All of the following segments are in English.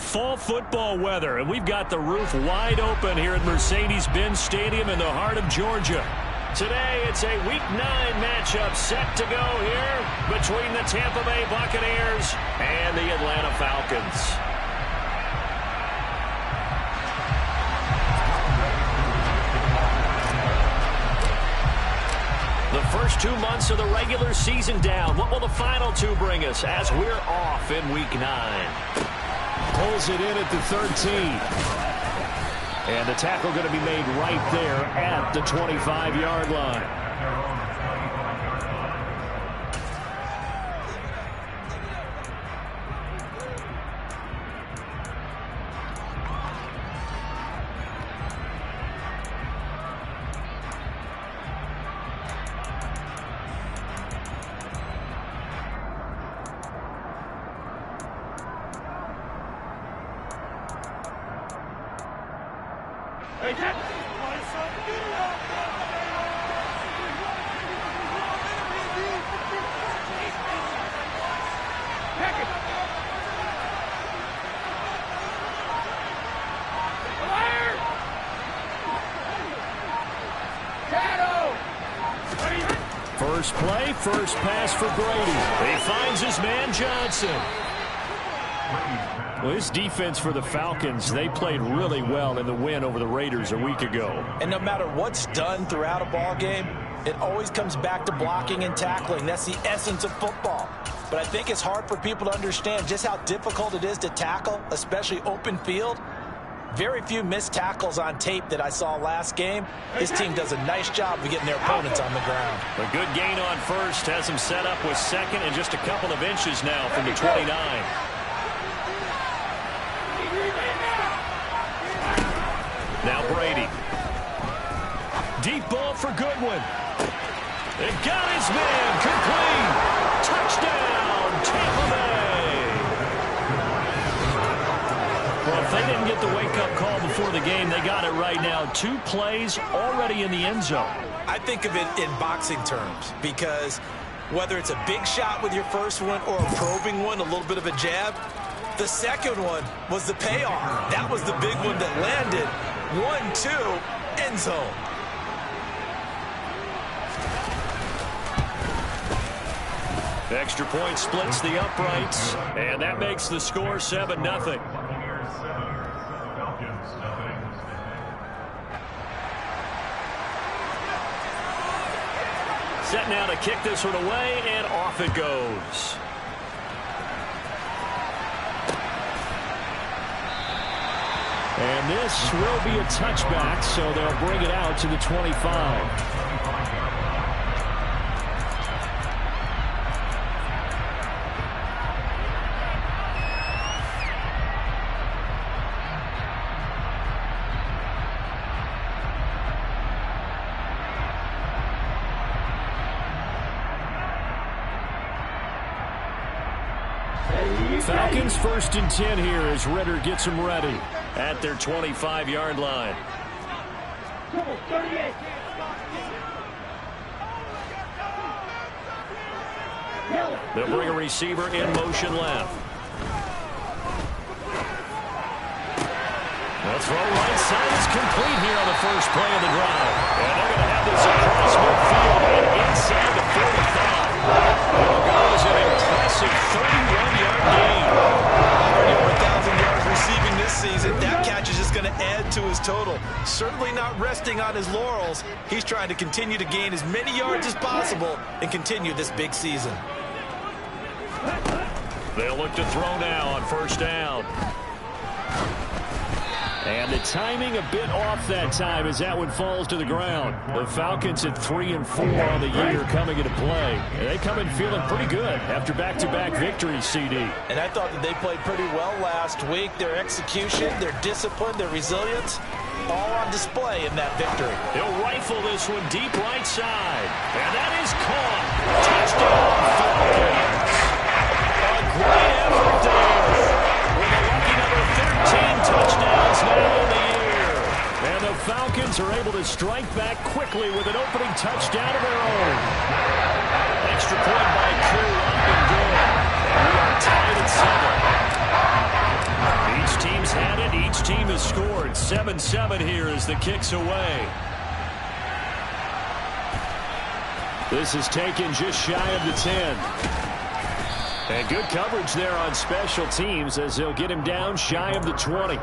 fall football weather, and we've got the roof wide open here at Mercedes-Benz Stadium in the heart of Georgia. Today, it's a Week 9 matchup set to go here between the Tampa Bay Buccaneers and the Atlanta Falcons. The first 2 months of the regular season down. What will the final 2 bring us as we're off in Week 9? Pulls it in at the 13. And the tackle going to be made right there at the 25-yard line. First play, first pass for Brady. He finds his man Johnson. Well, this defense for the Falcons, they played really well in the win over the Raiders a week ago. And no matter what's done throughout a ball game, it always comes back to blocking and tackling. That's the essence of football. But I think it's hard for people to understand just how difficult it is to tackle, especially open field. Very few missed tackles on tape that I saw last game. This team does a nice job of getting their opponents on the ground. A good gain on first has him set up with second and just a couple of inches now from the 29. Now Brady. Deep ball for Goodwin. They've got his man. Complete. Touchdown, Tampa Bay. Well, if they didn't get the wake-up call before the game, they got it right now. 2 plays already in the end zone. I think of it in boxing terms because whether it's a big shot with your first one or a probing one, a little bit of a jab, the second one was the payoff. That was the big one that landed. 1-2, end zone. The extra point splits the uprights, and that makes the score 7-0. Set now to kick this one away, and off it goes. And this will be a touchback, so they'll bring it out to the 25. Falcons 1st and 10 here as Ritter gets them ready at their 25-yard line. They'll bring a receiver in motion left. The throw right side is complete here on the first play of the drive. And they're going to have this across midfield and inside the 45. There goes an impressive 31-yard gain. Already over 1,000 yards receiving this season. That catch is just going to add to his total. Certainly not resting on his laurels. He's trying to continue to gain as many yards as possible and continue this big season. They'll look to throw now on first down. And the timing a bit off that time as that one falls to the ground. The Falcons at 3-4 on the year coming into play. And they come in feeling pretty good after back-to-back victories, CD. And I thought that they played pretty well last week. Their execution, their discipline, their resilience, all on display in that victory. He'll rifle this one deep right side. And that is caught. Touchdown, Falcons. A great effort there. With a lucky number 13 touchdowns now in the year. And the Falcons are able to strike back quickly with an opening touchdown of their own. Extra point by Crew up and good. And we are tied at 7. Each had it. Each team has scored. 7-7 here as the kick's away. This is taken just shy of the 10. And good coverage there on special teams as they'll get him down shy of the 20.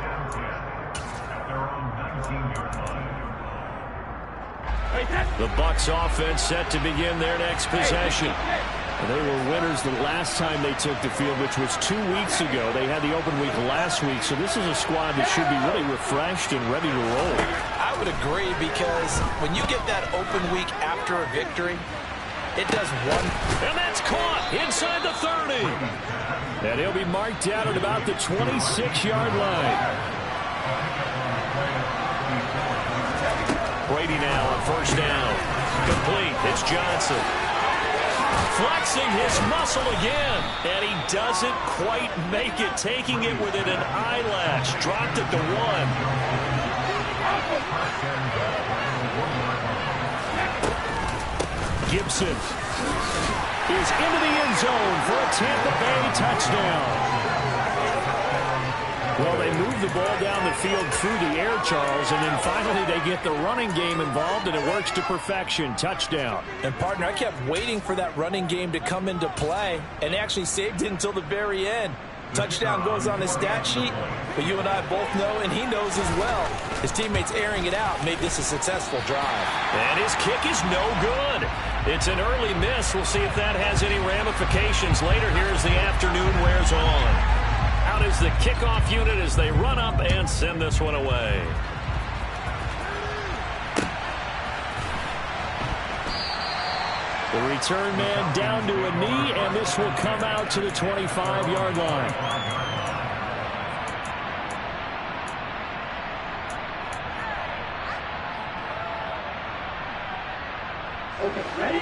The Bucs offense set to begin their next possession. They were winners the last time they took the field, which was 2 weeks ago. They had the open week last week, so this is a squad that should be really refreshed and ready to roll. I would agree, because when you get that open week after a victory, it does one. And that's caught inside the 30. And he'll be marked out at about the 26-yard line. Brady now on first down. Complete. It's Johnson. Flexing his muscle again. And he doesn't quite make it. Taking it within an eyelash. Dropped at the 1. Gibson is into the end zone for a Tampa Bay touchdown. Well, they move the ball down the field through the air, Charles, and then finally they get the running game involved, and it works to perfection. Touchdown. And, partner, I kept waiting for that running game to come into play, and actually saved it until the very end. Touchdown goes on his stat sheet, but you and I both know, and he knows as well, his teammates airing it out made this a successful drive. And his kick is no good. It's an early miss. We'll see if that has any ramifications later here as the afternoon wears on. Out is the kickoff unit as they run up and send this one away. The return man down to a knee, and this will come out to the 25-yard line.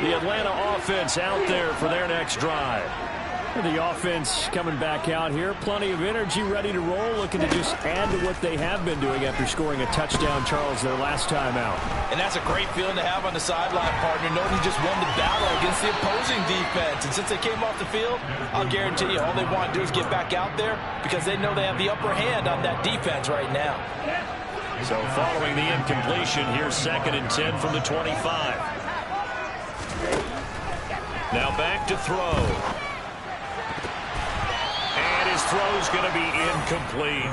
The Atlanta offense out there for their next drive. The offense coming back out here. Plenty of energy, ready to roll, looking to just add to what they have been doing after scoring a touchdown, Charles, their last time out. And that's a great feeling to have on the sideline, partner, knowing you just won the battle against the opposing defense. And since they came off the field, I'll guarantee you all they want to do is get back out there because they know they have the upper hand on that defense right now. So following the incompletion, here's 2nd and 10 from the 25. Now back to throw. And his throw's going to be incomplete.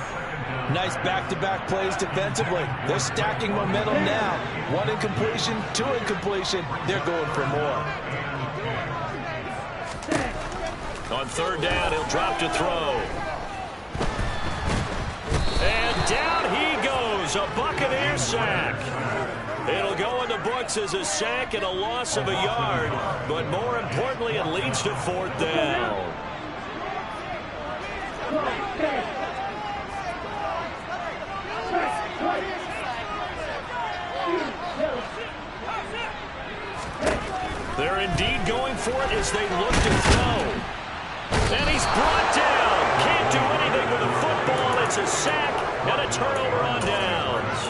Nice back-to-back plays defensively. They're stacking momentum now. 1 incompletion, 2 incompletion. They're going for more. On 3rd down, he'll drop to throw. And down he goes. A Buccaneer sack. It'll go in the books as a sack and a loss of a yard. But more importantly, it leads to 4th down. They're indeed going for it as they look to throw. And he's brought down. Can't do anything with a football. It's a sack and a turnover on downs.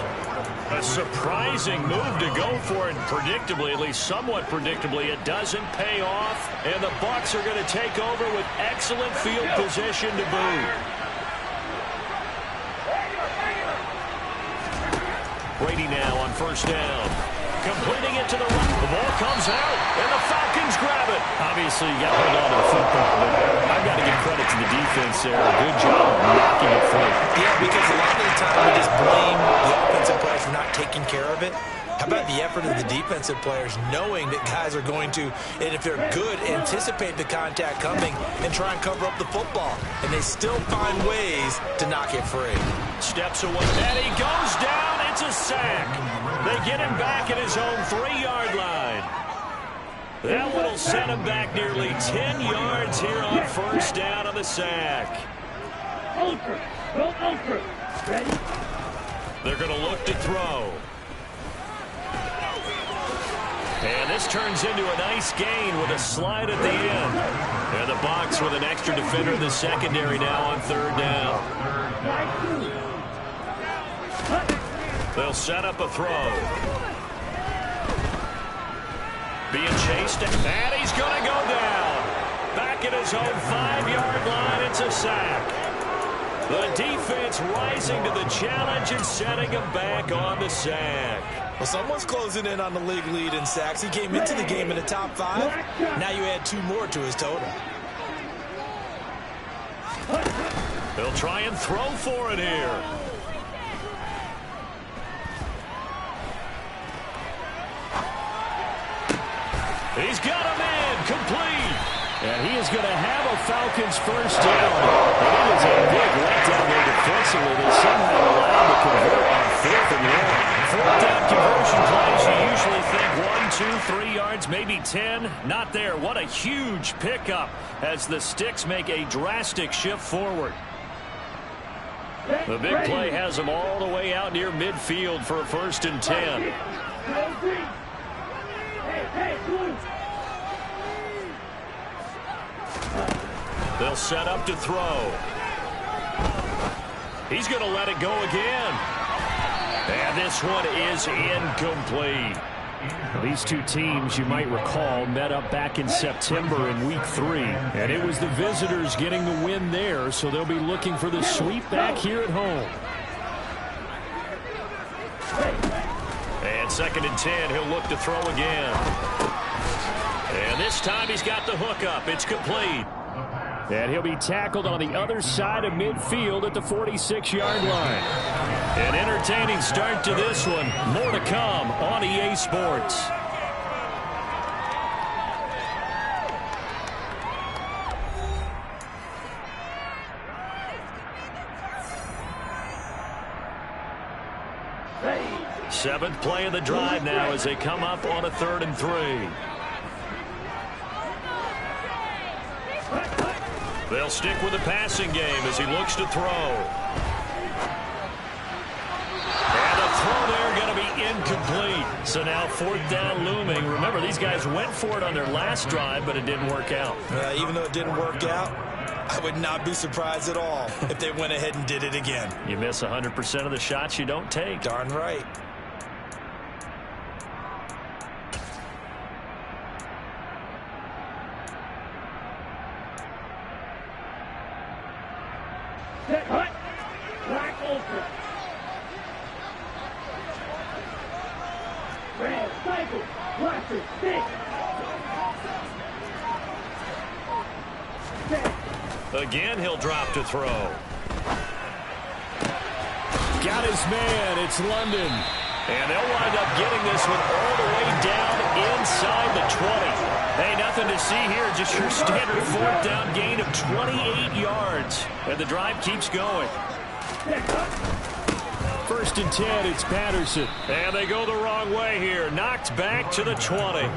A surprising move to go for it. Predictably, at least somewhat predictably, it doesn't pay off. And the Bucs are going to take over with excellent field position to boot. Brady now on 1st down. Completing it to the right. The ball comes out, and the Falcons grab it. Obviously, you got to hold on to the football, but I've got to give credit to the defense there. Good job knocking it free. Yeah, because a lot of the time we just blame the offensive players for not taking care of it. How about the effort of the defensive players knowing that guys are going to, and if they're good, anticipate the contact coming and try and cover up the football. And they still find ways to knock it free. Steps away, and he goes down. It's a sack. They get him back at his own 3-yard line. That one will send him back nearly 10 yards here on 1st down on the sack. They're going to look to throw. And this turns into a nice gain with a slide at the end. And the Bucs with an extra defender in the secondary now on 3rd down. They'll set up a throw. Being chased, and he's going to go down. Back at his own 5-yard line, it's a sack. The defense rising to the challenge and setting him back on the sack. Well, someone's closing in on the league lead in sacks. He came into the game in the top 5. Now you add 2 more to his total. He'll try and throw for it here. He's got him in, complete. And he is going to have a Falcons first down. And it is a big letdown there defensively. They somehow allowed to convert on 4th and 1. 4th down conversion plays, you usually think 1, 2, 3 yards, maybe 10. Not there. What a huge pickup as the Sticks make a drastic shift forward. The big play has them all the way out near midfield for a 1st and 10. They'll set up to throw. He's going to let it go again. And this one is incomplete. These two teams, you might recall, met up back in September in Week 3. And it was the visitors getting the win there, so they'll be looking for the sweep back here at home. And 2nd and 10, he'll look to throw again. And this time he's got the hook up. It's complete. And he'll be tackled on the other side of midfield at the 46-yard line. An entertaining start to this one. More to come on EA Sports. Seventh play of the drive now as they come up on a 3rd and 3. They'll stick with the passing game as he looks to throw. And the throw there going to be incomplete. So now 4th down looming. Remember, these guys went for it on their last drive, but it didn't work out. Even though it didn't work out, I would not be surprised at all if they went ahead and did it again. You miss 100% of the shots you don't take. Darn right. Again, he'll drop to throw. Got his man. It's London. And they'll wind up getting this one all the way down inside the 20. Hey, nothing to see here. Just your standard 4th down gain of 28 yards. And the drive keeps going. 1st and 10, it's Patterson. And they go the wrong way here. Knocked back to the 20.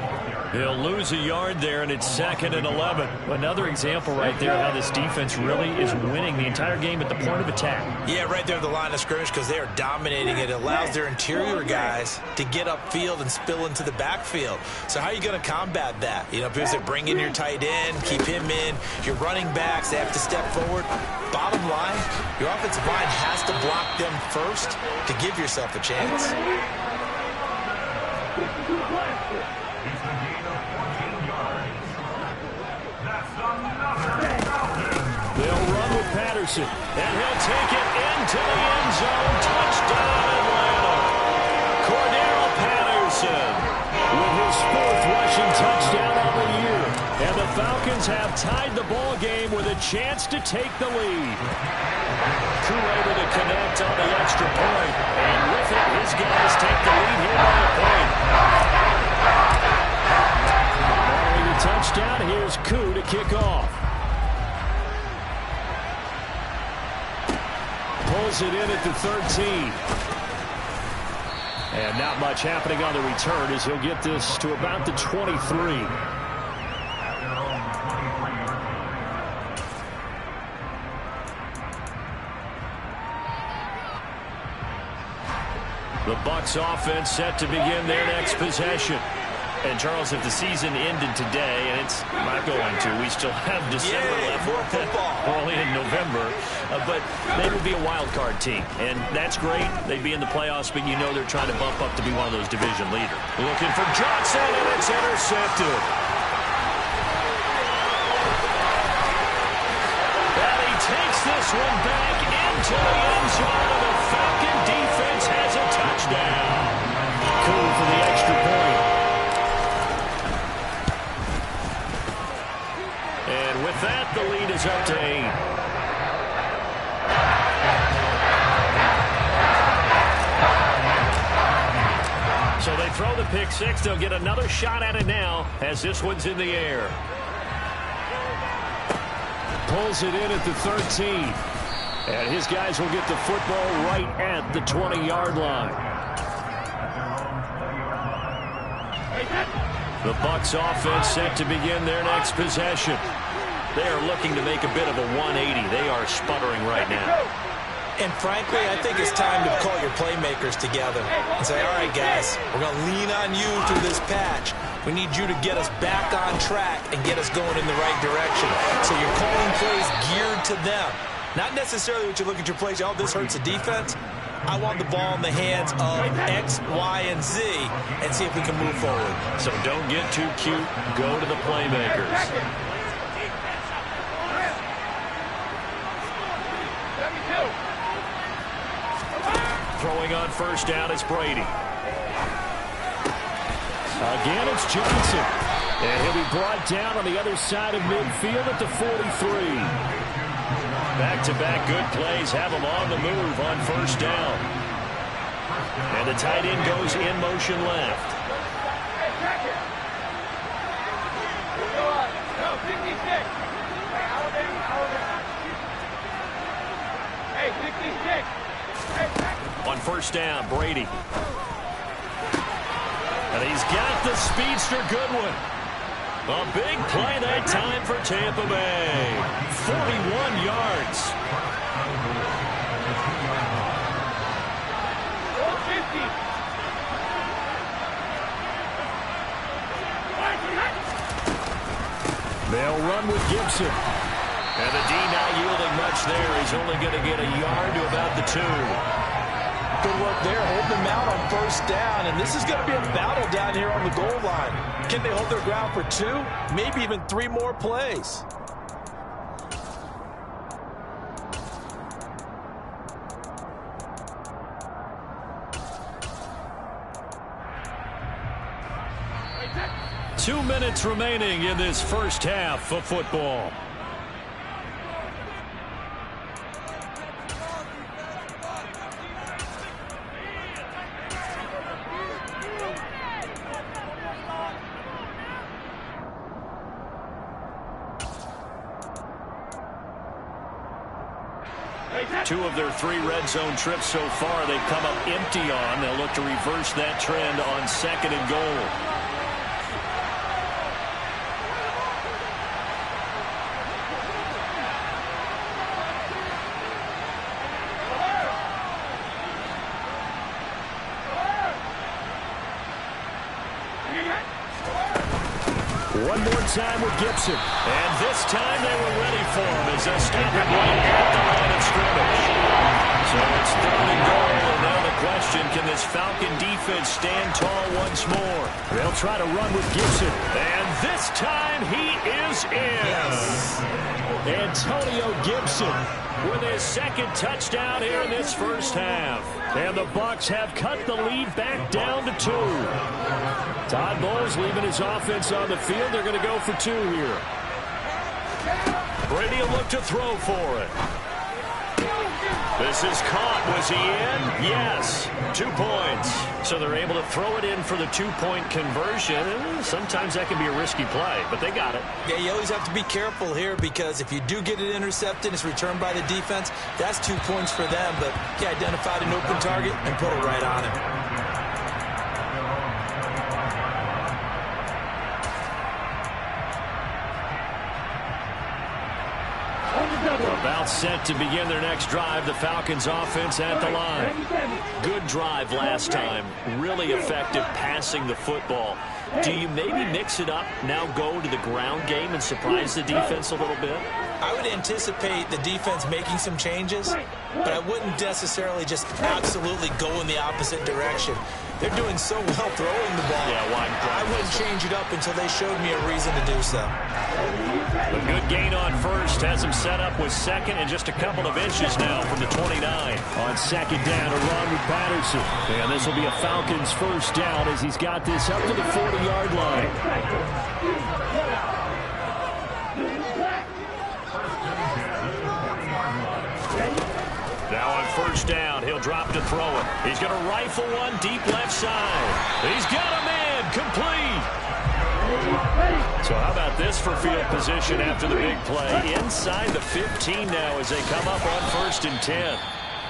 He'll lose a yard there, and it's 2nd and 11. Another example right there how this defense really is winning the entire game at the point of attack. Yeah, right there at the line of scrimmage because they are dominating it. It allows their interior guys to get upfield and spill into the backfield. So how are you going to combat that? You know, because they bring in your tight end, keep him in. Your running backs, they have to step forward. Bottom line, your offensive line has to block them first to give yourself a chance. They'll run with Patterson, and he'll take it into the end zone. Touchdown, Atlanta. Cordero Patterson with his 4th rushing touchdown of the year. And the Falcons have tied the ball game with a chance to take the lead. Crew able to connect on the extra point. And with it, his guys take the lead here by a point. Following the touchdown, here's Koo to kick off. Pulls it in at the 13. And not much happening on the return as he'll get this to about the 23. The Bucs offense set to begin their next possession. And, Charles, if the season ended today, and it's not going to, we still have December left. More football. We're only in November. But they would be a wild card team. And that's great. They'd be in the playoffs, but you know they're trying to bump up to be one of those division leaders. Looking for Johnson, and it's intercepted. And he takes this one back in into the end zone, and the Falcon defense has a touchdown. Cool for the extra point. And with that, the lead is up to 8. So they throw the pick six. They'll get another shot at it now as this one's in the air. Pulls it in at the 13. And his guys will get the football right at the 20-yard line. The Bucs offense set to begin their next possession. They are looking to make a bit of a 180. They are sputtering right now. And frankly, I think it's time to call your playmakers together and say, all right, guys, we're going to lean on you through this patch. We need you to get us back on track and get us going in the right direction. So you're calling plays geared to them. Not necessarily what you look at your plays, oh, this hurts the defense. I want the ball in the hands of X, Y, and Z and see if we can move forward. So don't get too cute. Go to the playmakers. Throwing on first down is Brady. Again, it's Johnson. And he'll be brought down on the other side of midfield at the 43. Back-to-back good plays have him on the move on first down. And the tight end goes in motion left. On first down, Brady. And he's got the speedster Goodwin. A big play that time for Tampa Bay. 41 yards. They'll run with Gibson. And the D not yielding much there. He's only going to get a yard to about the 2. Good work there, holding them out on first down, and this is going to be a battle down here on the goal line. Can they hold their ground for 2, maybe even 3 more plays? Two minutes remaining in this first half of football. Two of their 3 red zone trips so far they've come up empty on. They'll look to reverse that trend on second and goal. One more time with Gibson. And this time they were ready for him as they stop him right at the line of scrimmage. So it's third and goal. And now the question, can this Falcon defense stand tall once more? They'll try to run with Gibson. And this time he is in. Yes. Antonio Gibson with his second touchdown here in this first half. And the Bucs have cut the lead back down to 2. Todd Bowles leaving his offense on the field. They're going to go for 2 here. Brady will look to throw for it. This is caught. Was he in? Yes. 2 points. So they're able to throw it in for the 2-point conversion. Sometimes that can be a risky play, but they got it. Yeah, you always have to be careful here because if you do get it intercepted, it's returned by the defense. That's 2 points for them, but he identified an open target and put it right on him. About set to begin their next drive. The Falcons offense at the line. Good drive last time. Really effective passing the football. Do you maybe mix it up, now go to the ground game and surprise the defense a little bit? I would anticipate the defense making some changes, but I wouldn't necessarily just absolutely go in the opposite direction. They're doing so well throwing the ball. Yeah, I wouldn't change it up until they showed me a reason to do so. A good gain on first has him set up with second and just a couple of inches now from the 29. On second down, a run with Patterson. And this will be a Falcons first down as he's got this up to the 40-yard line. Now on first down, he'll drop to throw it. He's going to rifle one deep left side. He's got a man complete. So how about this for field position after the big play? Inside the 15 now as they come up on 1st and 10.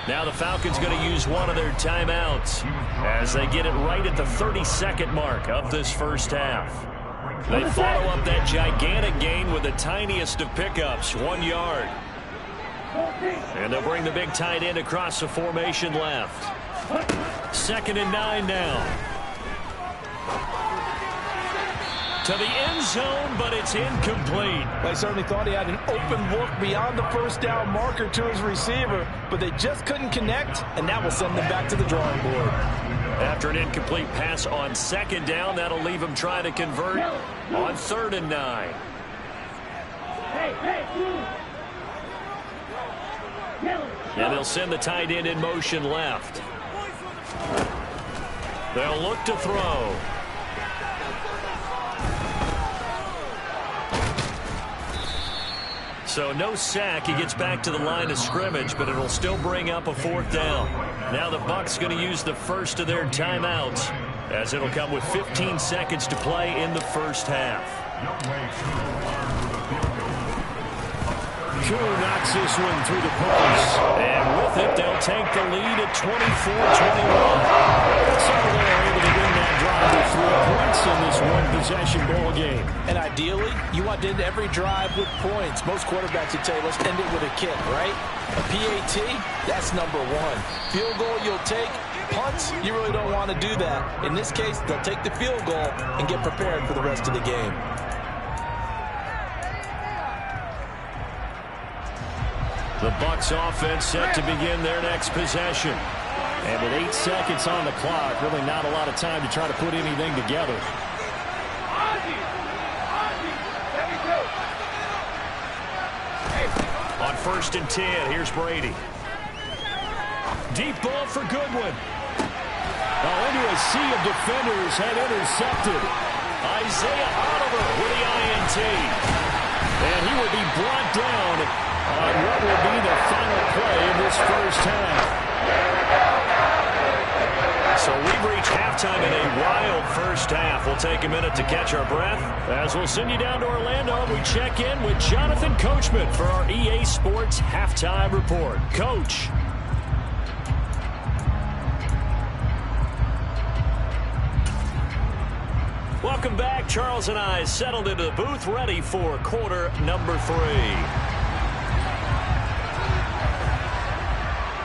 Now the Falcons going to use one of their timeouts as they get it right at the 32nd mark of this first half. They follow up that gigantic gain with the tiniest of pickups, 1 yard. And they'll bring the big tight end across the formation left. 2nd and 9 now. To the end zone, but it's incomplete. I certainly thought he had an open look beyond the first down marker to his receiver, but they just couldn't connect, and that will send them back to the drawing board. After an incomplete pass on 2nd down, that'll leave him trying to convert on 3rd and 9. And they'll send the tight end in motion left. They'll look to throw. So no sack. He gets back to the line of scrimmage, but it'll still bring up a 4th down. Now the Bucs going to use the first of their timeouts as it'll come with 15 seconds to play in the first half. Drew knocks this one through the post. And with it, they'll take the lead at 24-21. So they're able to win that drive with 3 points in this one-possession ball game. And ideally, you want to end every drive with points. Most quarterbacks would tell you, let's end it with a kick, right? A PAT, that's number 1. Field goal you'll take. Punts, you really don't want to do that. In this case, they'll take the field goal and get prepared for the rest of the game. The Bucs offense set to begin their next possession. And with 8 seconds on the clock, really not a lot of time to try to put anything together. On 1st and 10, here's Brady. Deep ball for Goodwin. Into a sea of defenders and intercepted. Isaiah Oliver with the INT. And he will be brought down on what will be the final play in this first half. So we've reached halftime in a wild first half. We'll take a minute to catch our breath as we'll send you down to Orlando and we check in with Jonathan Coachman for our EA Sports Halftime Report. Coach. Welcome back. Charles and I settled into the booth ready for quarter number 3.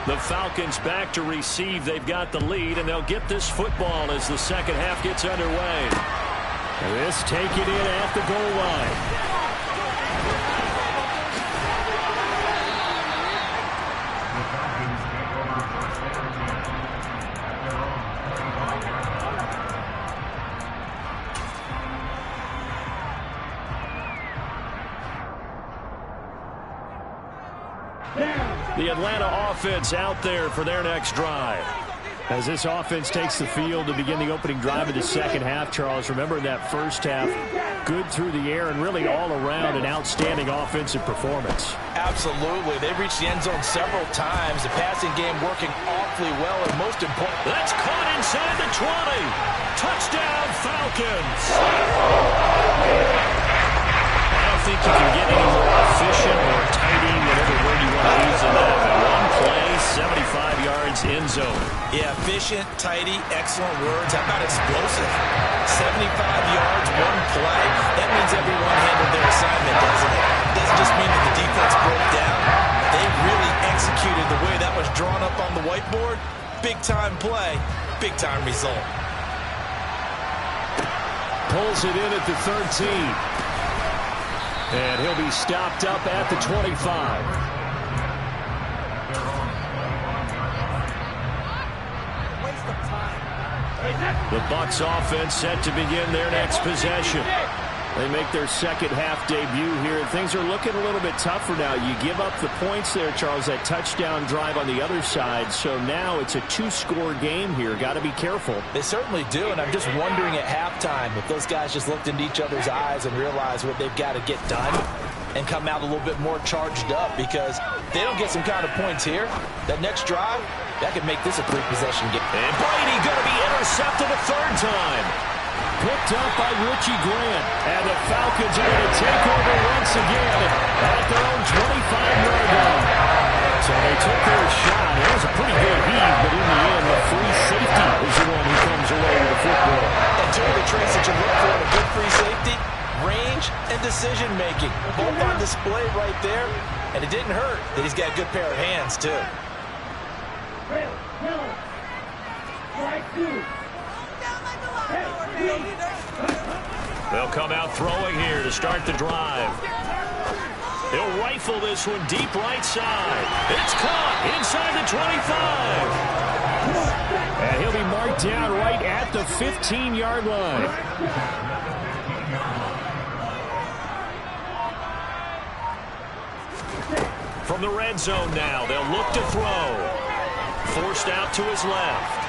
The Falcons back to receive. They've got the lead, and they'll get this football as the second half gets underway. This take it in at the goal line. The Atlanta offense out there for their next drive. As this offense takes the field to begin the opening drive of the second half, Charles, remember that first half, good through the air and really all around an outstanding offensive performance. Absolutely. They've reached the end zone several times. The passing game working awfully well, and most important. That's caught inside the 20. Touchdown, Falcons. I don't think you can get any more efficient or tidy, whatever word you want to use in that. One play, 75 yards in zone. Yeah, efficient, tidy, excellent words. How about explosive? 75 yards, one play. That means everyone handled their assignment, doesn't it? It doesn't just mean that the defense broke down. They really executed the way that was drawn up on the whiteboard. Big-time play, big-time result. Pulls it in at the 13. And he'll be stopped up at the 25. The Bucs offense set to begin their next possession. They make their second half debut here. Things are looking a little bit tougher now. You give up the points there, Charles, that touchdown drive on the other side. So now it's a two-score game here. Got to be careful. They certainly do, and I'm just wondering at halftime if those guys just looked into each other's eyes and realized what they've got to get done and come out a little bit more charged up, because if they don't get some kind of points here, that next drive, that could make this a three-possession game. And Brady going to be intercepted a third time. Picked up by Richie Grant. And the Falcons are going to take over once again at their own 25-yard line. So they took their shot. It was a pretty good heave, but in the end, the free safety is the one who comes away with the football. And two of the traits that you look for in a good free safety, range and decision-making. Both on display right there. And it didn't hurt that he's got a good pair of hands, too. They'll come out throwing here to start the drive. He'll rifle this one deep right side. It's caught inside the 25. And he'll be marked down right at the 15-yard line. From the red zone now, they'll look to throw. Forced out to his left.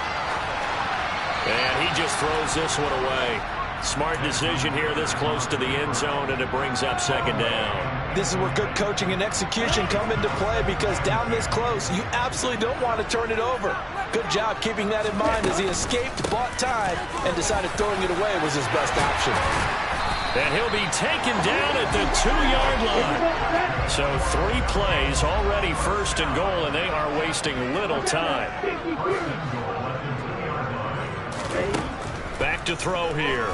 And he just throws this one away. Smart decision here this close to the end zone, and it brings up second down. This is where good coaching and execution come into play, because down this close, you absolutely don't want to turn it over. Good job keeping that in mind as he escaped, bought time, and decided throwing it away was his best option. And he'll be taken down at the 2-yard line. So 3 plays already first and goal, and they are wasting little time. Back to throw here.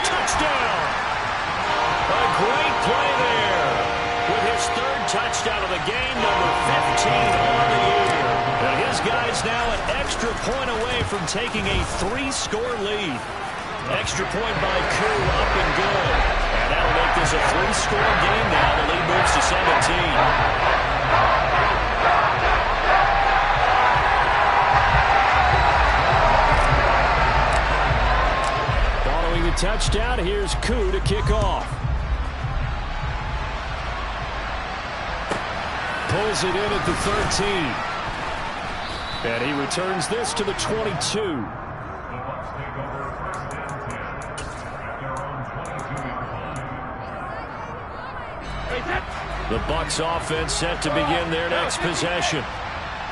Touchdown! A great play there. With his third touchdown of the game, number 15 on the year. And his guy's now an extra point away from taking a 3-score lead. Extra point by Koo, up and good. And that'll make this a 3-score game now. The lead moves to 17. Touchdown. Here's Koo to kick off. Pulls it in at the 13. And he returns this to the 22. The Bucs offense set to begin their next possession.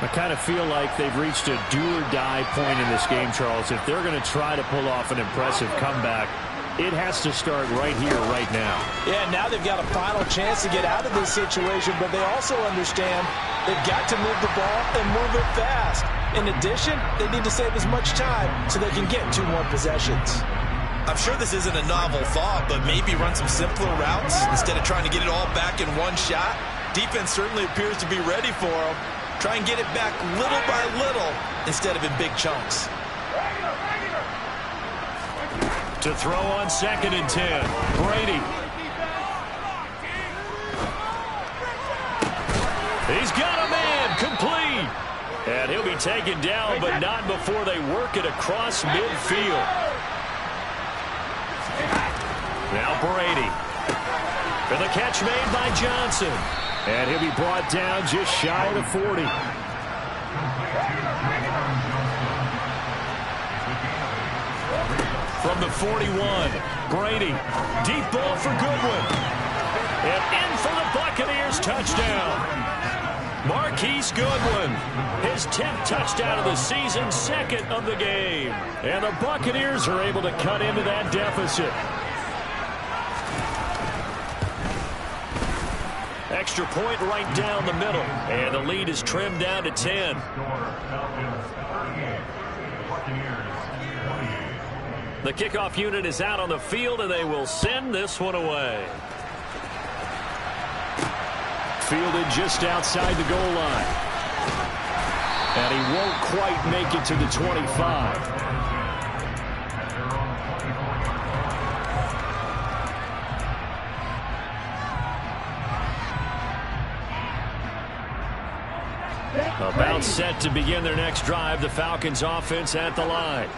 I kind of feel like they've reached a do-or-die point in this game, Charles. If they're going to try to pull off an impressive comeback, it has to start right here, right now. Yeah, now they've got a final chance to get out of this situation, but they also understand they've got to move the ball and move it fast. In addition, they need to save as much time so they can get 2 more possessions. I'm sure this isn't a novel thought, but maybe run some simpler routes instead of trying to get it all back in one shot. Defense certainly appears to be ready for them. Try and get it back little by little instead of in big chunks. To throw on 2nd and 10, Brady. He's got a man, complete. And he'll be taken down, but not before they work it across midfield. Now Brady. For the catch made by Johnson. And he'll be brought down just shy of the 40. From the 41, Brady. Deep ball for Goodwin. And in for the Buccaneers touchdown. Marquise Goodwin. His 10th touchdown of the season, 2nd of the game. And the Buccaneers are able to cut into that deficit. Extra point right down the middle. And the lead is trimmed down to 10. The kickoff unit is out on the field, and they will send this one away. Fielded just outside the goal line. And he won't quite make it to the 25. About set to begin their next drive, the Falcons offense at the line.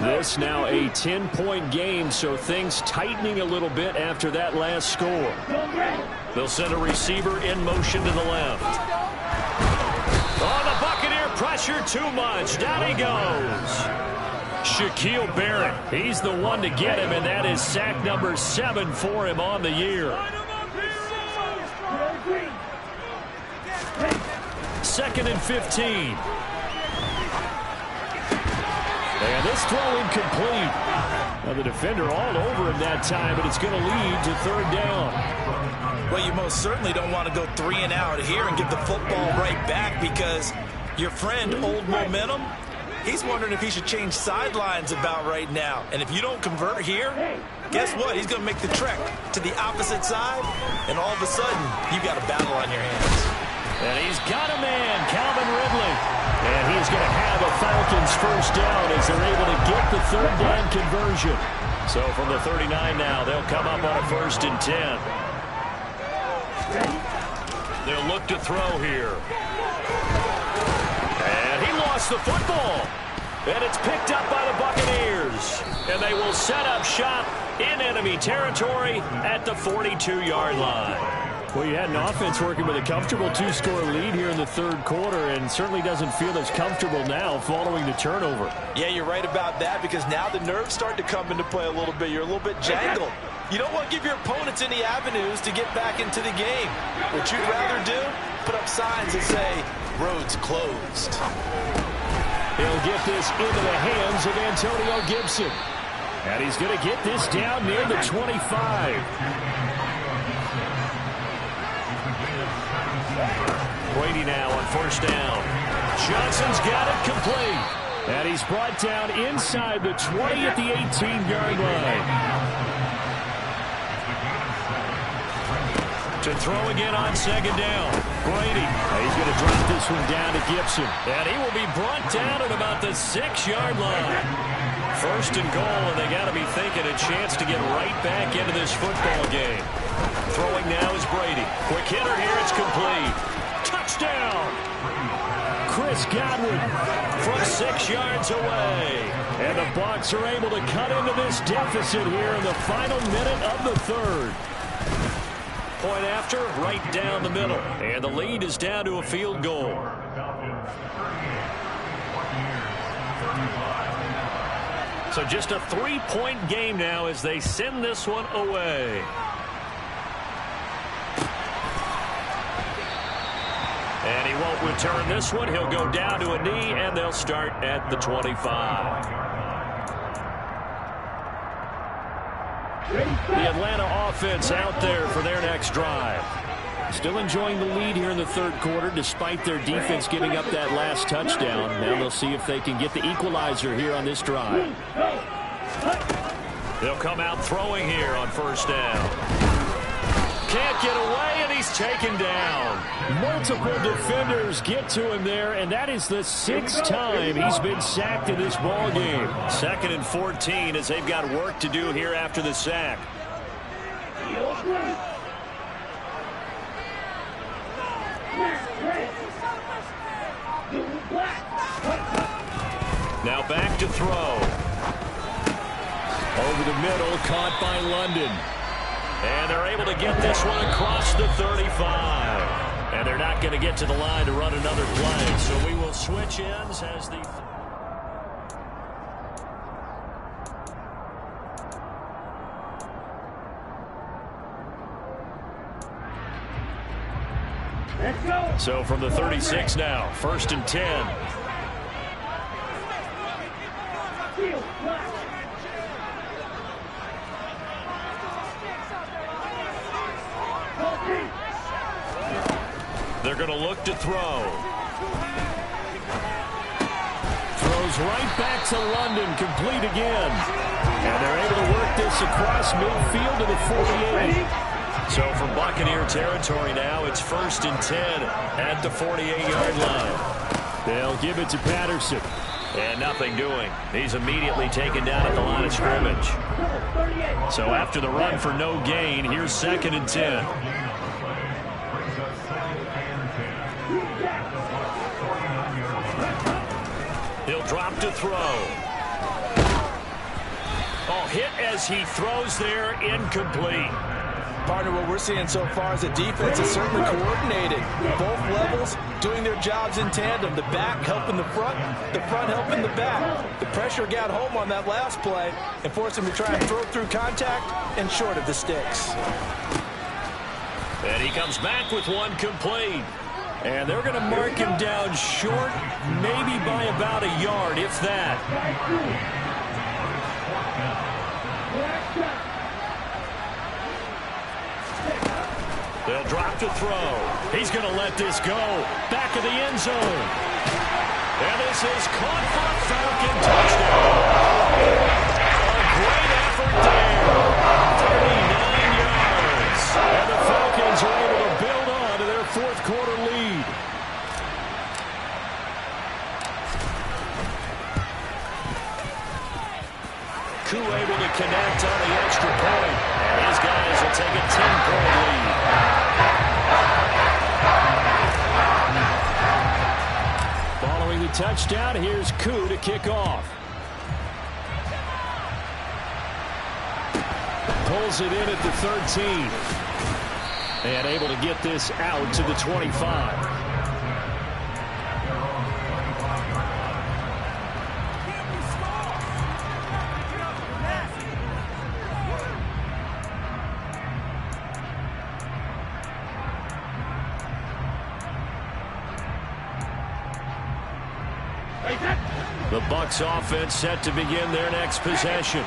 This now a 10-point game, so things tightening a little bit after that last score. They'll send a receiver in motion to the left. Oh, the Buccaneer pressure too much. Down he goes. Shaquille Barrett, he's the one to get him, and that is sack number 7 for him on the year. Second and 15. And this throw incomplete. Now the defender all over him that time, but it's going to lead to third down. Well, you most certainly don't want to go 3 and out here and give the football right back, because your friend, Old Momentum, he's wondering if he should change sidelines about right now. And if you don't convert here, guess what? He's going to make the trek to the opposite side, and all of a sudden, you've got a battle on your hands. And he's got a man, Calvin Ridley. And he's going to have a Falcons first down as they're able to get the third down conversion. So from the 39 now, they'll come up on a 1st and 10. They'll look to throw here. And he lost the football. And it's picked up by the Buccaneers. And they will set up shop in enemy territory at the 42-yard line. Well, you had an offense working with a comfortable 2-score lead here in the third quarter, and certainly doesn't feel as comfortable now following the turnover. Yeah, you're right about that, because now the nerves start to come into play a little bit. You're a little bit jangled. You don't want to give your opponents any avenues to get back into the game. What you'd rather do, put up signs that say, roads closed. He'll get this into the hands of Antonio Gibson. And he's going to get this down near the 25. Brady now on 1st down. Johnson's got it complete. And he's brought down inside the 20 at the 18-yard line. To throw again on 2nd down. Brady. He's going to drop this one down to Gibson. And he will be brought down at about the 6-yard line. 1st and goal, and they got to be thinking a chance to get right back into this football game. Throwing now is Brady. Quick hitter here, it's complete. Touchdown! Chris Godwin from 6 yards away. And the Bucs are able to cut into this deficit here in the final minute of the third. Point after, right down the middle. And the lead is down to a field goal. So just a 3-point game now as they send this one away. And he won't return this one. He'll go down to a knee, and they'll start at the 25. The Atlanta offense out there for their next drive. Still enjoying the lead here in the third quarter despite their defense giving up that last touchdown. Now they'll see if they can get the equalizer here on this drive. They'll come out throwing here on 1st down. Can't get away, and he's taken down. Multiple defenders get to him there, and that is the 6th time he's been sacked in this ball game. 2nd and 14 as they've got work to do here after the sack. Now back to throw. Over the middle, caught by London. And they're able to get this one across the 35. And they're not going to get to the line to run another play. So we will switch ends as the... So from the 36 now, 1st and 10. They're going to look to throw. Throws right back to London, complete again. And they're able to work this across midfield to the 48. So from Buccaneer territory now, it's 1st and 10 at the 48-yard line. They'll give it to Patterson. And nothing doing. He's immediately taken down at the line of scrimmage. So after the run for no gain, here's 2nd and 10. drop to throw. Oh, hit as he throws there, incomplete. Partner, what we're seeing so far is the defense is certainly coordinated. Both levels doing their jobs in tandem. The back helping the front helping the back. The pressure got home on that last play and forced him to try and throw through contact and short of the sticks. And he comes back with one complete. And they're going to mark him down short, maybe by about a yard, if that. They'll drop to throw. He's going to let this go. Back of the end zone. And this is caught for a Falcon touchdown. A great effort there. 39 yards. And the Falcons are able to build on to their fourth quarter lead. Koo able to connect on the extra point. And these guys will take a 10-point lead. Following the touchdown, here's Koo to kick off. Pulls it in at the 13. And able to get this out to the 25. The Bucs offense set to begin their next possession.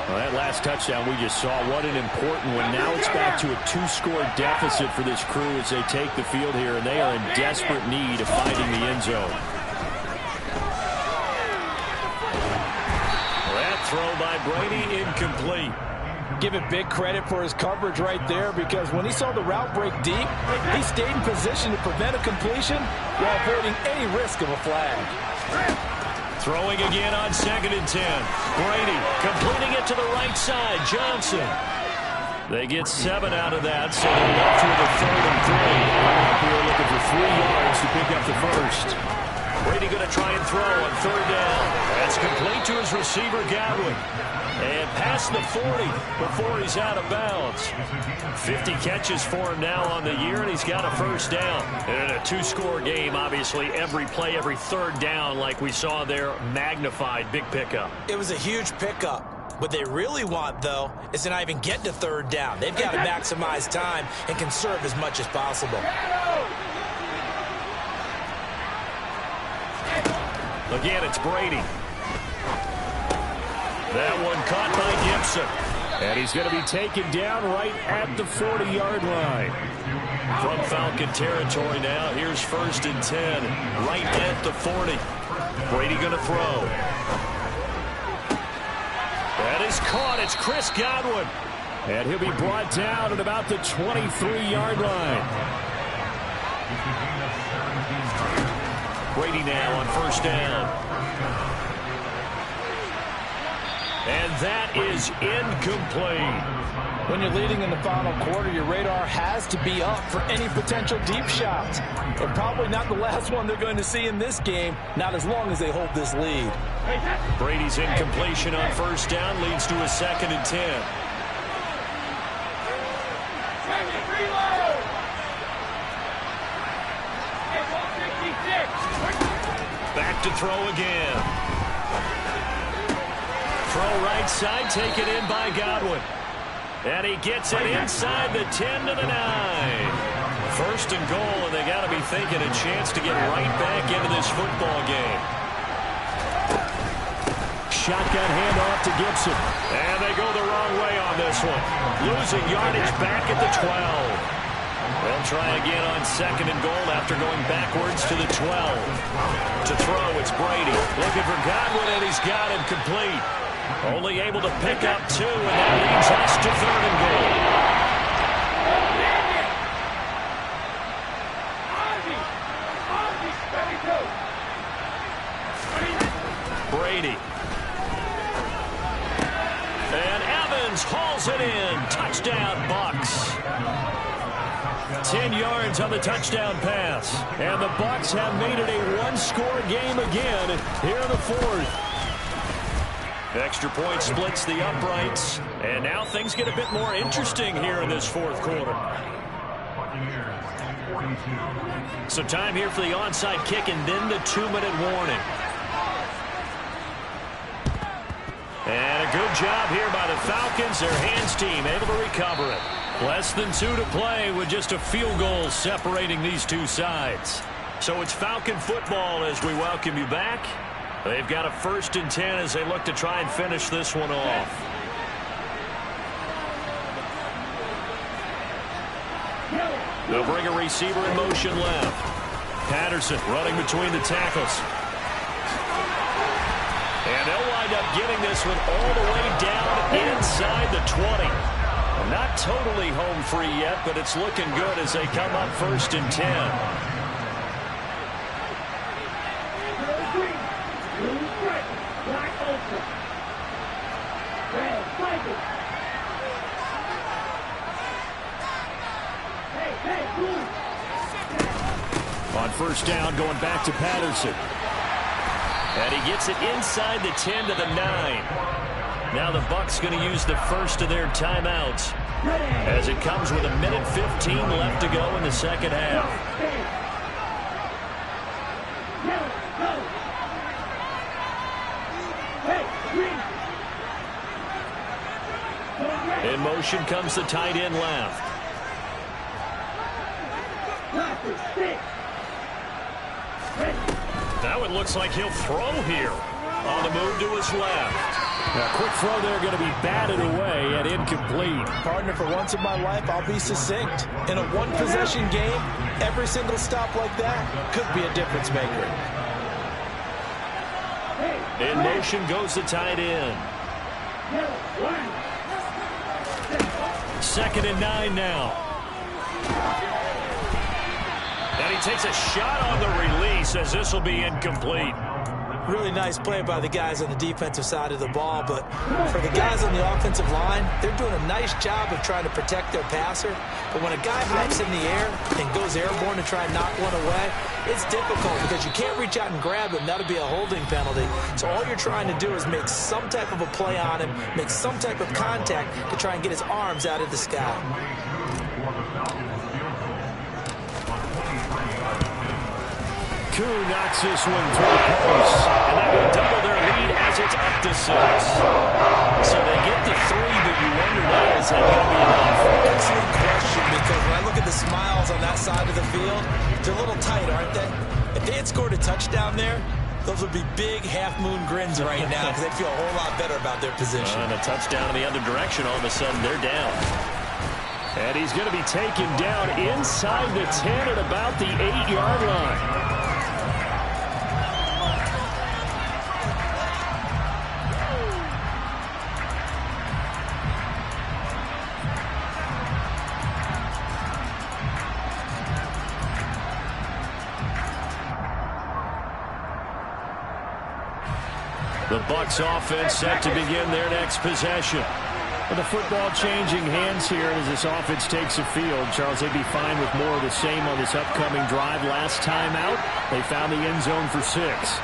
Well, that last touchdown we just saw, what an important one. Now it's back to a 2-score deficit for this crew as they take the field here, and they are in desperate need of finding the end zone. That throw by Brady incomplete. Give it big credit for his coverage right there, because when he saw the route break deep, he stayed in position to prevent a completion while avoiding any risk of a flag. Throwing again on 2nd and 10. Brady completing it to the right side. Johnson. They get 7 out of that, so they're left with a 3rd and 3. We're looking for 3 yards to pick up the first. Brady going to try and throw on 3rd down. That's complete to his receiver, Godwin. And past the 40 before he's out of bounds. 50 catches for him now on the year, and he's got a first down. And in a 2-score game, obviously, every play, every 3rd down, like we saw there, magnified. Big pickup. It was a huge pickup. What they really want, though, is to not even get to 3rd down. They've got to maximize time and conserve as much as possible. Again, it's Brady. That one caught by Gibson. And he's going to be taken down right at the 40-yard line. From Falcon territory now, here's 1st and 10, right at the 40. Brady going to throw. That is caught. It's Chris Godwin. And he'll be brought down at about the 23-yard line. Brady now on 1st down. And that is incomplete. When you're leading in the final quarter, your radar has to be up for any potential deep shots. And probably not the last one they're going to see in this game, not as long as they hold this lead. Brady's incompletion on 1st down leads to a 2nd and 10. Back to throw again. Throw right side, taken in by Godwin. And he gets it inside the 10 to the 9. 1st and goal, and they got to be thinking a chance to get right back into this football game. Shotgun handoff to Gibson. And they go the wrong way on this one. Losing yardage back at the 12. They'll try again on 2nd and goal after going backwards to the 12. To throw, it's Brady. Looking for Godwin, and he's got him complete. Only able to pick up 2, and that leads us to 3rd and goal. Brady. And Evans hauls it in. Touchdown, Bucs. 10 yards on the touchdown pass. And the Bucs have made it a one-score game again here in the fourth. Extra point splits the uprights. And now things get a bit more interesting here in this fourth quarter. So time here for the onside kick and then the 2-minute warning. And a good job here by the Falcons. Their hands team able to recover it. Less than 2 to play with just a field goal separating these two sides. So it's Falcon football as we welcome you back. They've got a 1st and 10 as they look to try and finish this one off. They'll bring a receiver in motion left. Patterson running between the tackles. And they'll wind up getting this one all the way down inside the 20. Not totally home free yet, but it's looking good as they come up 1st and 10. On 1st down, going back to Patterson. And he gets it inside the 10 to the 9. Now the Bucs going to use the first of their timeouts as it comes with 1:15 left to go in the second half. In motion comes the tight end left. Now it looks like he'll throw here. On the move to his left. Now, quick throw there going to be batted away and incomplete. Partner, for once in my life, I'll be succinct. In a one-possession game, every single stop like that could be a difference maker. In motion goes the tight end. 2nd and 9 now. And he takes a shot on the release as this will be incomplete. Really nice play by the guys on the defensive side of the ball, but for the guys on the offensive line, they're doing a nice job of trying to protect their passer. But when a guy hops in the air and goes airborne to try and knock one away, it's difficult because you can't reach out and grab him. That'll be a holding penalty. So all you're trying to do is make some type of a play on him, make some type of contact to try and get his arms out of the sky. Koo knocks this one through the post. And that will double their lead as it's up to 6. So they get the 3, but you wonder now, is that going to be enough? Excellent question, because when I look at the smiles on that side of the field, they're a little tight, aren't they? If they had scored a touchdown there, those would be big half-moon grins right now because they feel a whole lot better about their position. And a touchdown in the other direction, all of a sudden they're down. And he's going to be taken down inside the 10 at about the 8-yard line. The Bucs offense set to begin their next possession. With the football changing hands here as this offense takes the field. Charles, they'd be fine with more of the same on this upcoming drive. Last time out, they found the end zone for 6.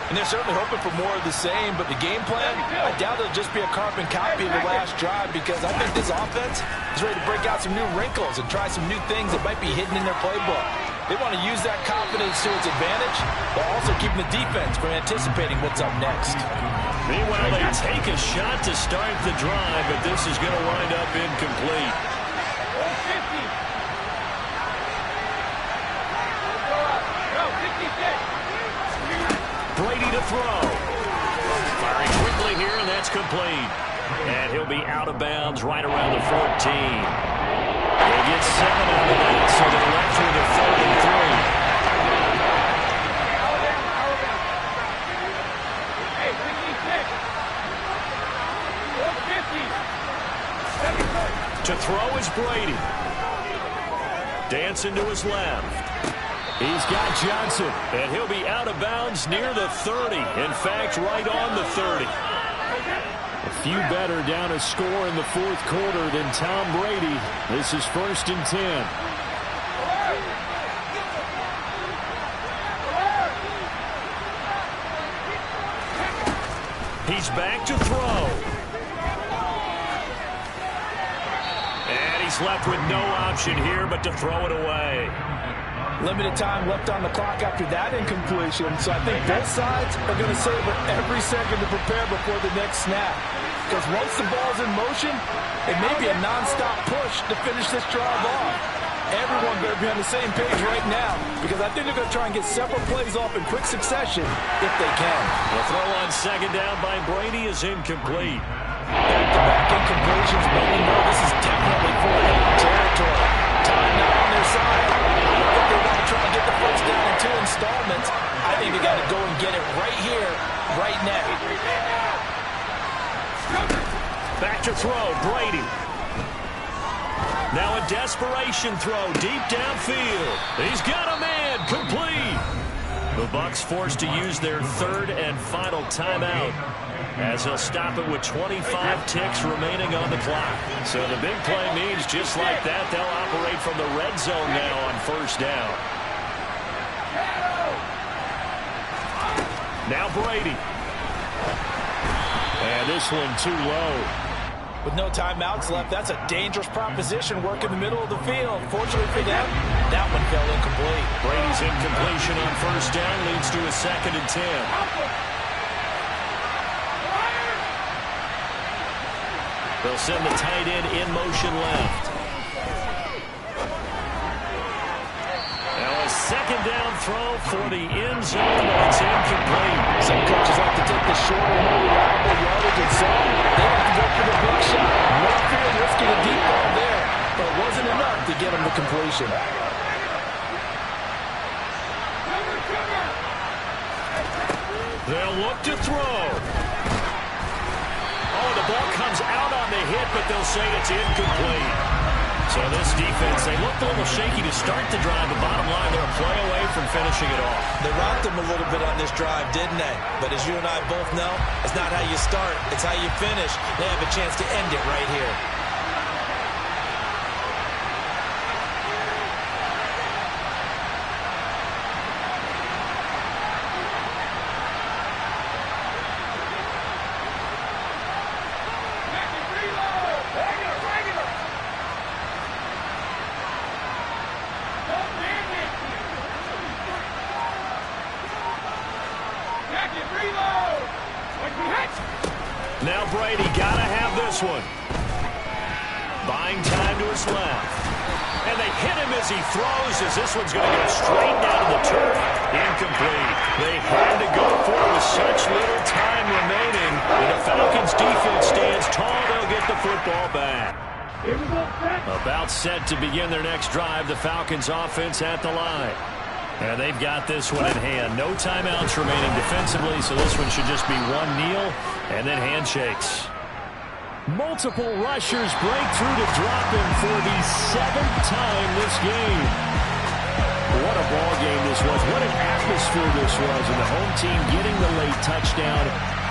And they're certainly hoping for more of the same, but the game plan, I doubt it'll just be a carbon copy of the last drive because I think this offense is ready to break out some new wrinkles and try some new things that might be hidden in their playbook. They want to use that confidence to its advantage, while also keeping the defense from anticipating what's up next. Meanwhile, they take a shot to start the drive, but this is going to wind up incomplete. Brady to throw. Firing quickly here, and that's complete. And he'll be out of bounds right around the 14. They get 7 out of that, so they're left with a 3rd and 3. To throw is Brady. Dancing to his left. He's got Johnson, and he'll be out of bounds near the 30. In fact, right on the 30. A few better down a score in the fourth quarter than Tom Brady. This is 1st and 10. He's back to throw. And he's left with no option here but to throw it away. Limited time left on the clock after that incompletion, so I think both sides are going to savor every second to prepare before the next snap. Because once the ball's in motion, it may be a nonstop push to finish this drive off. Everyone better be on the same page right now, because I think they're going to try and get several plays off in quick succession if they can. The throw on second down by Brady is incomplete. Back-to-back incompletions, but we know this is definitely four-down territory. Time now on their side. I don't think they want to try and get the first down in 2 installments. I think they got to go and get it right here, right now. Back to throw, Brady. Now a desperation throw deep downfield. He's got a man, complete. The Bucs forced to use their third and final timeout, as he'll stop it with 25 ticks remaining on the clock. So the big play means just like that, they'll operate from the red zone now on first down. Now Brady. And this one too low. With no timeouts left, that's a dangerous proposition. Work in the middle of the field. Fortunately for them, that one fell incomplete. Brady's incompletion on first down leads to a 2nd and 10. They'll send the tight end in motion left. Now a second down throw for the end zone, but it's incomplete. Some coaches like to take the shorter, more reliable yardage, and some they like to go for the big shot. No fear of risking a deep ball there, but it wasn't enough to get them to completion. They'll look to throw. Oh, the ball comes out on the hit, but they'll say it's incomplete. So this defense, they looked a little shaky to start the drive. The bottom line, they're a play away from finishing it off. They rocked them a little bit on this drive, didn't they? But as you and I both know, it's not how you start, it's how you finish. They have a chance to end it right here. Now Brady got to have this one. Buying time to his left. And they hit him as he throws, as this one's going to go straight down to the turf. Incomplete. They had to go for it with such little time remaining. And the Falcons' defense stands tall. They'll get the football back. About set to begin their next drive. The Falcons' offense at the line. And they've got this one in hand. No timeouts remaining defensively, so this one should just be one kneel and then handshakes. Multiple rushers break through to drop him for the 7th time this game. What a ball game this was. What an atmosphere this was. And the home team getting the late touchdown,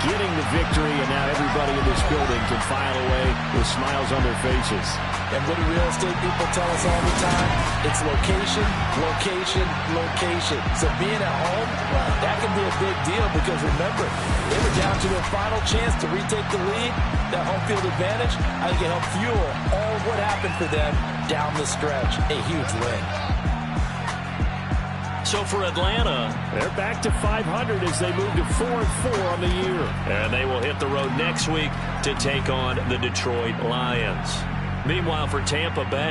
getting the victory, and now everybody in this building can file away with smiles on their faces. And what do real estate people tell us all the time? It's location, location, location. So being at home, that can be a big deal because remember, they were down to their final chance to retake the lead. That home field advantage, I think it helped fuel all of what happened for them down the stretch. A huge win. So for Atlanta, they're back to 500 as they move to 4-4 on the year. And they will hit the road next week to take on the Detroit Lions. Meanwhile, for Tampa Bay,